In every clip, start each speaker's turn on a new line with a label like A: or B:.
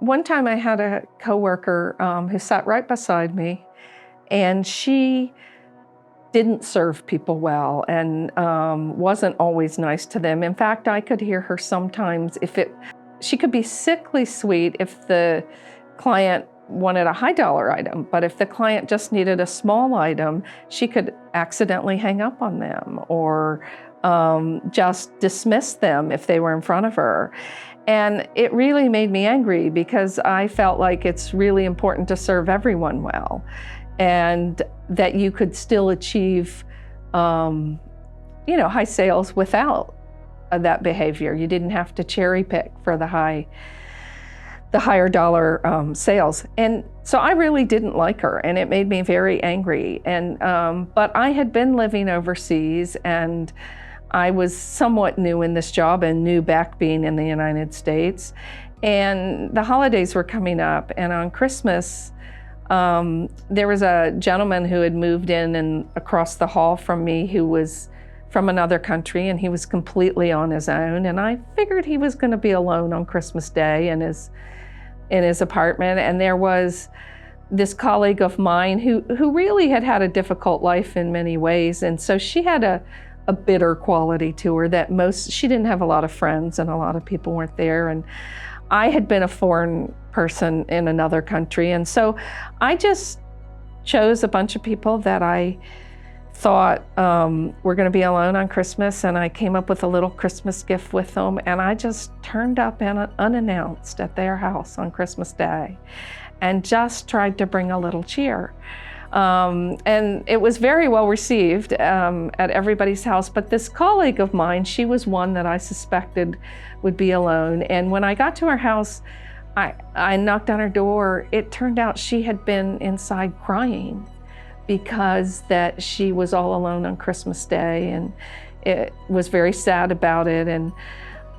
A: One time I had a coworker who sat right beside me, and she didn't serve people well and wasn't always nice to them. In fact, I could hear her sometimes she could be sickly sweet if the client wanted a high dollar item, but if the client just needed a small item, she could accidentally hang up on them or just dismiss them if they were in front of her. And it really made me angry because I felt like it's really important to serve everyone well and that you could still achieve, high sales without that behavior. You didn't have to cherry pick for the higher dollar sales. And so I really didn't like her, and it made me very angry. And but I had been living overseas, and I was somewhat new in this job and new back being in the United States. And the holidays were coming up, and on Christmas, there was a gentleman who had moved in and across the hall from me who was from another country, and he was completely on his own. And I figured he was going to be alone on Christmas Day in his apartment. And there was this colleague of mine who really had a difficult life in many ways. And so she had a bitter quality to her that she didn't have a lot of friends and a lot of people weren't there. And I had been a foreign person in another country. And so I just chose a bunch of people that I thought were going to be alone on Christmas, and I came up with a little Christmas gift with them, and I just turned up unannounced at their house on Christmas Day and just tried to bring a little cheer. And it was very well received at everybody's house, but this colleague of mine, she was one that I suspected would be alone. And when I got to her house, I knocked on her door. It turned out she had been inside crying because that she was all alone on Christmas Day, and it was very sad about it.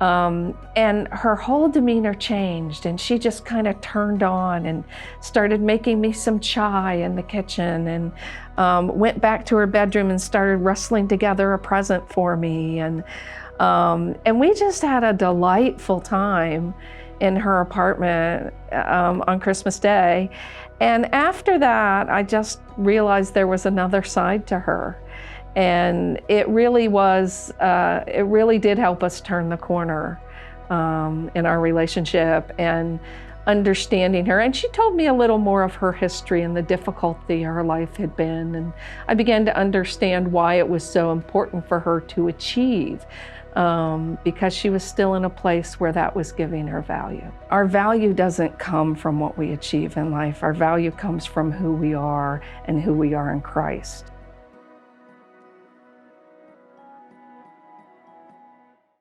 A: And her whole demeanor changed, and she just kind of turned on and started making me some chai in the kitchen, and went back to her bedroom and started rustling together a present for me. And we just had a delightful time in her apartment on Christmas Day. And after that, I just realized there was another side to her. And it really did help us turn the corner in our relationship and understanding her. And she told me a little more of her history and the difficulty her life had been. And I began to understand why it was so important for her to achieve, because she was still in a place where that was giving her value. Our value doesn't come from what we achieve in life. Our value comes from who we are and who we are in Christ.